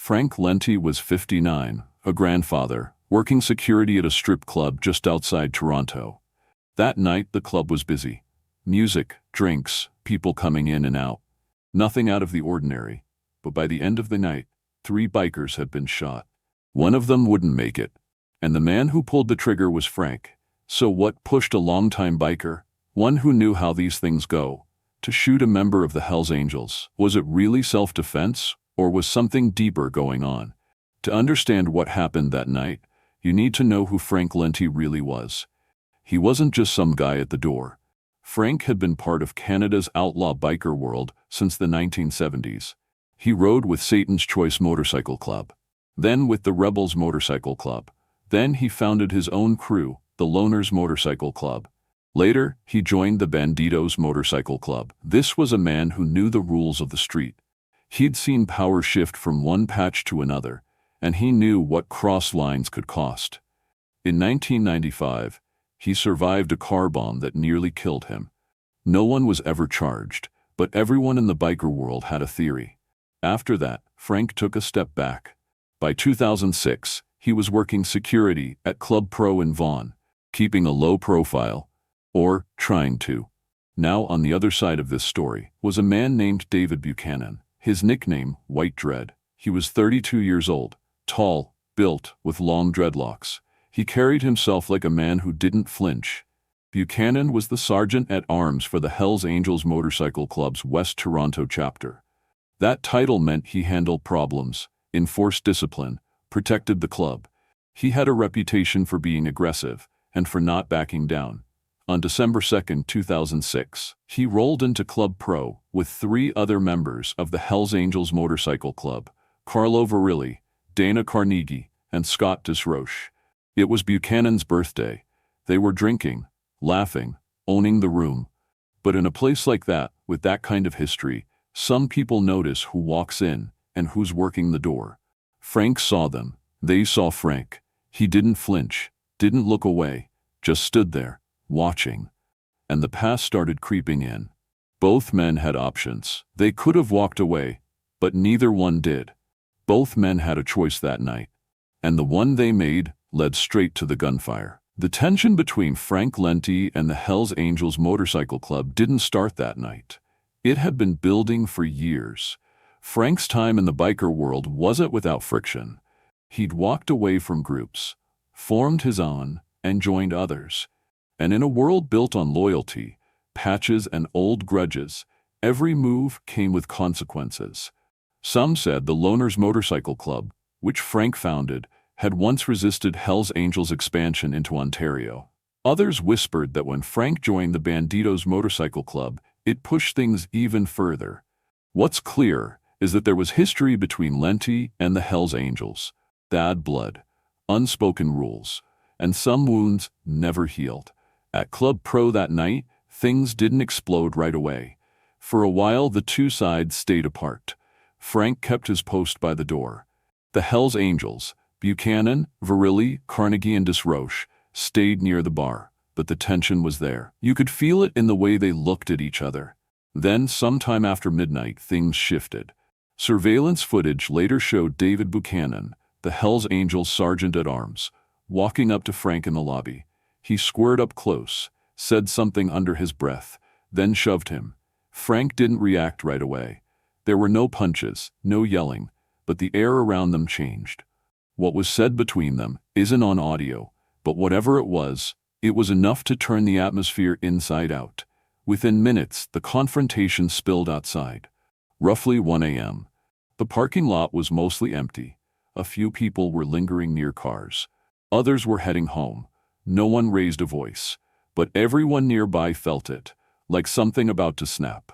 Frank Lenti was 59, a grandfather, working security at a strip club just outside Toronto. That night the club was busy. Music, drinks, people coming in and out. Nothing out of the ordinary. But by the end of the night, 3 bikers had been shot. One of them wouldn't make it. And the man who pulled the trigger was Frank. So what pushed a longtime biker, one who knew how these things go, to shoot a member of the Hells Angels? Was it really self-defense, or was something deeper going on? To understand what happened that night, you need to know who Frank Lenti really was. He wasn't just some guy at the door. Frank had been part of Canada's outlaw biker world since the 1970s. He rode with Satan's Choice Motorcycle Club, then with the Rebels Motorcycle Club. Then he founded his own crew, the Loners Motorcycle Club. Later, he joined the Bandidos Motorcycle Club. This was a man who knew the rules of the street. He'd seen power shift from one patch to another, and he knew what cross lines could cost. In 1995, he survived a car bomb that nearly killed him. No one was ever charged, but everyone in the biker world had a theory. After that, Frank took a step back. By 2006, he was working security at Club Pro in Vaughan, keeping a low profile, or trying to. Now on the other side of this story was a man named David Buchanan, his nickname White Dread. He was 32 years old, tall, built, with long dreadlocks. He carried himself like a man who didn't flinch. Buchanan was the sergeant-at-arms for the Hells Angels Motorcycle Club's West Toronto chapter. That title meant he handled problems, enforced discipline, protected the club. He had a reputation for being aggressive and for not backing down. On December 2, 2006, he rolled into Club Pro with 3 other members of the Hells Angels Motorcycle Club, Carlo Varilli, Dana Carnegie, and Scott Disroche. It was Buchanan's birthday. They were drinking, laughing, owning the room. But in a place like that, with that kind of history, some people notice who walks in and who's working the door. Frank saw them. They saw Frank. He didn't flinch, didn't look away, just stood there, watching. And the past started creeping in. Both men had options. They could have walked away, but neither one did. Both men had a choice that night. And the one they made led straight to the gunfire. The tension between Frank Lenti and the Hells Angels Motorcycle Club didn't start that night. It had been building for years. Frank's time in the biker world wasn't without friction. He'd walked away from groups, formed his own, and joined others. And in a world built on loyalty, patches, and old grudges, every move came with consequences. Some said the Loners Motorcycle Club, which Frank founded, had once resisted Hells Angels' expansion into Ontario. Others whispered that when Frank joined the Bandidos Motorcycle Club, it pushed things even further. What's clear is that there was history between Lenti and the Hells Angels. Bad blood, unspoken rules, and some wounds never healed. At Club Pro that night, things didn't explode right away. For a while, the two sides stayed apart. Frank kept his post by the door. The Hells Angels, Buchanan, Varilli, Carnegie, and Disroche, stayed near the bar, but the tension was there. You could feel it in the way they looked at each other. Then, sometime after midnight, things shifted. Surveillance footage later showed David Buchanan, the Hells Angels sergeant-at-arms, walking up to Frank in the lobby. He squared up close, said something under his breath, then shoved him. Frank didn't react right away. There were no punches, no yelling, but the air around them changed. What was said between them isn't on audio, but whatever it was enough to turn the atmosphere inside out. Within minutes, the confrontation spilled outside. Roughly 1 a.m. The parking lot was mostly empty. A few people were lingering near cars. Others were heading home. No one raised a voice, but everyone nearby felt it, like something about to snap.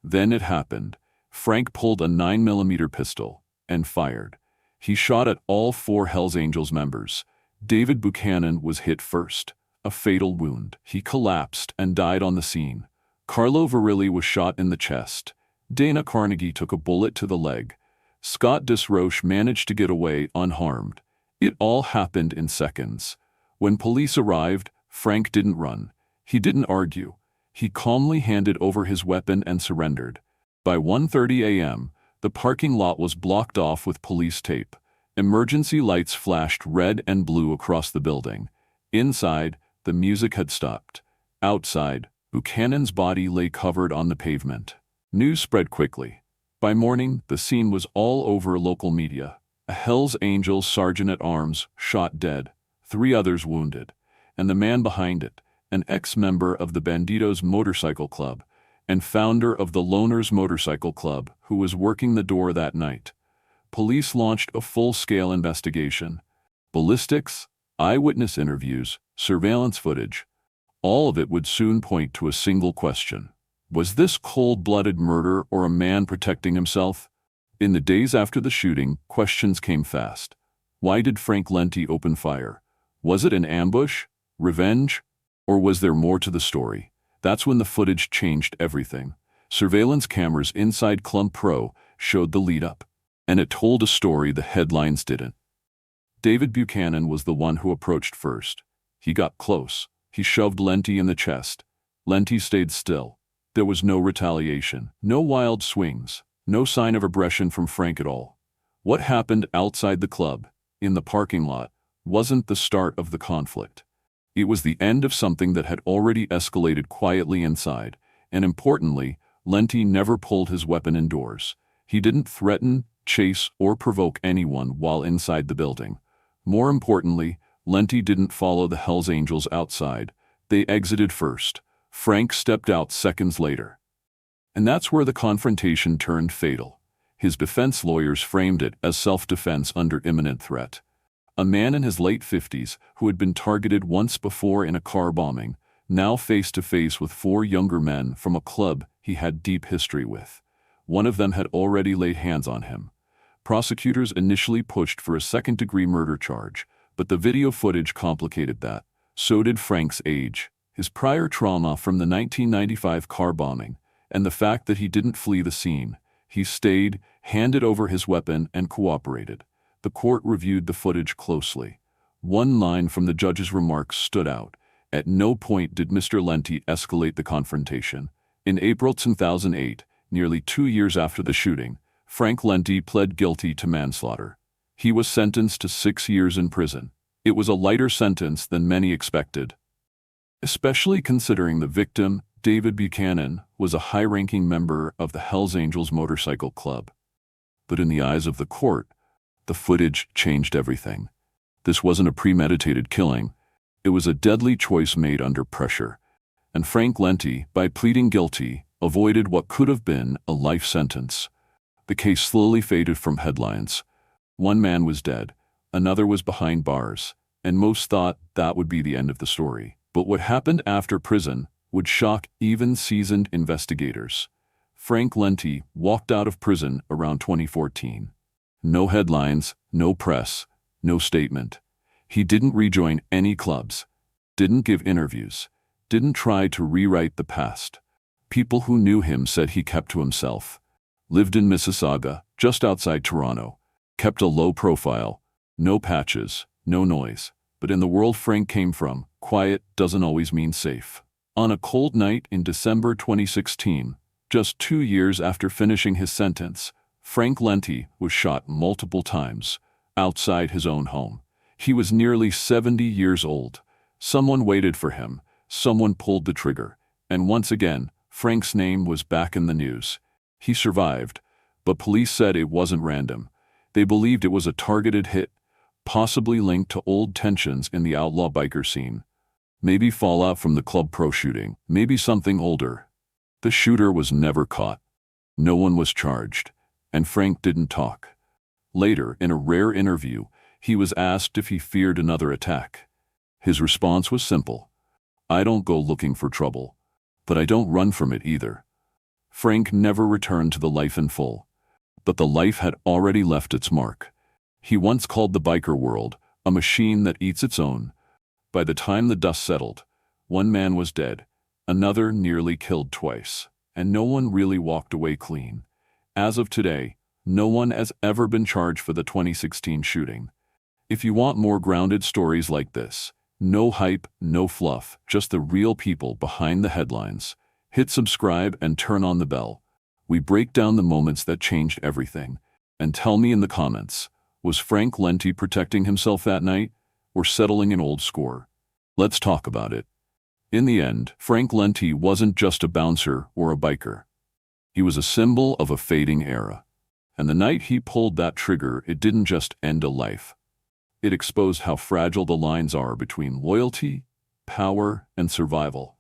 Then it happened. Frank pulled a 9mm pistol and fired. He shot at all 4 Hells Angels members. David Buchanan was hit first, a fatal wound. He collapsed and died on the scene. Carlo Varilli was shot in the chest. Dana Carnegie took a bullet to the leg. Scott Disroche managed to get away unharmed. It all happened in seconds. When police arrived, Frank didn't run. He didn't argue. He calmly handed over his weapon and surrendered. By 1:30 a.m., The parking lot was blocked off with police tape. Emergency lights flashed red and blue across the building. Inside, the music had stopped. Outside, Buchanan's body lay covered on the pavement. News spread quickly. By morning, the scene was all over local media. A Hells Angels sergeant-at-arms shot dead, 3 others wounded, and the man behind it, an ex-member of the Bandidos motorcycle club and founder of the Loners Motorcycle Club, who was working the door that night. Police launched a full-scale investigation. Ballistics, eyewitness interviews, surveillance footage. All of it would soon point to a single question. Was this cold-blooded murder or a man protecting himself? In the days after the shooting, questions came fast. Why did Frank Lenti open fire? Was it an ambush? Revenge? Or was there more to the story? That's when the footage changed everything. Surveillance cameras inside Club Pro showed the lead-up, and it told a story the headlines didn't. David Buchanan was the one who approached first. He got close. He shoved Lenti in the chest. Lenti stayed still. There was no retaliation, no wild swings, no sign of aggression from Frank at all. What happened outside the club, in the parking lot, wasn't the start of the conflict. It was the end of something that had already escalated quietly inside, and importantly, Lenti never pulled his weapon indoors. He didn't threaten, chase, or provoke anyone while inside the building. More importantly, Lenti didn't follow the Hells Angels outside. They exited first. Frank stepped out seconds later. And that's where the confrontation turned fatal. His defense lawyers framed it as self-defense under imminent threat. A man in his late 50s who had been targeted once before in a car bombing, now face to face with 4 younger men from a club he had deep history with. One of them had already laid hands on him. Prosecutors initially pushed for a second-degree murder charge, but the video footage complicated that. So did Frank's age, his prior trauma from the 1995 car bombing, and the fact that he didn't flee the scene. He stayed, handed over his weapon, and cooperated. The court reviewed the footage closely. One line from the judge's remarks stood out. At no point did Mr. Lenti escalate the confrontation. In April 2008, nearly 2 years after the shooting, Frank Lenti pled guilty to manslaughter. He was sentenced to 6 years in prison. It was a lighter sentence than many expected, especially considering the victim, David Buchanan, was a high-ranking member of the Hells Angels motorcycle club. But in the eyes of the court, the footage changed everything. This wasn't a premeditated killing. It was a deadly choice made under pressure. And Frank Lenti, by pleading guilty, avoided what could have been a life sentence. The case slowly faded from headlines. One man was dead, another was behind bars, and most thought that would be the end of the story. But what happened after prison would shock even seasoned investigators. Frank Lenti walked out of prison around 2014. No headlines, no press, no statement. He didn't rejoin any clubs, didn't give interviews, didn't try to rewrite the past. People who knew him said he kept to himself. Lived in Mississauga, just outside Toronto. Kept a low profile, no patches, no noise. But in the world Frank came from, quiet doesn't always mean safe. On a cold night in December 2016, just 2 years after finishing his sentence, Frank Lenti was shot multiple times, outside his own home. He was nearly 70 years old. Someone waited for him, someone pulled the trigger, and once again, Frank's name was back in the news. He survived, but police said it wasn't random. They believed it was a targeted hit, possibly linked to old tensions in the outlaw biker scene. Maybe fallout from the Club Pro shooting, maybe something older. The shooter was never caught. No one was charged, and Frank didn't talk. Later, in a rare interview, he was asked if he feared another attack. His response was simple. I don't go looking for trouble, but I don't run from it either. Frank never returned to the life in full, but the life had already left its mark. He once called the biker world a machine that eats its own. By the time the dust settled, one man was dead, another nearly killed twice, and no one really walked away clean. As of today, no one has ever been charged for the 2016 shooting. If you want more grounded stories like this, no hype, no fluff, just the real people behind the headlines, hit subscribe and turn on the bell. We break down the moments that changed everything. And tell me in the comments, was Frank Lenti protecting himself that night or settling an old score? Let's talk about it. In the end, Frank Lenti wasn't just a bouncer or a biker. He was a symbol of a fading era. And the night he pulled that trigger, it didn't just end a life. It exposed how fragile the lines are between loyalty, power, and survival.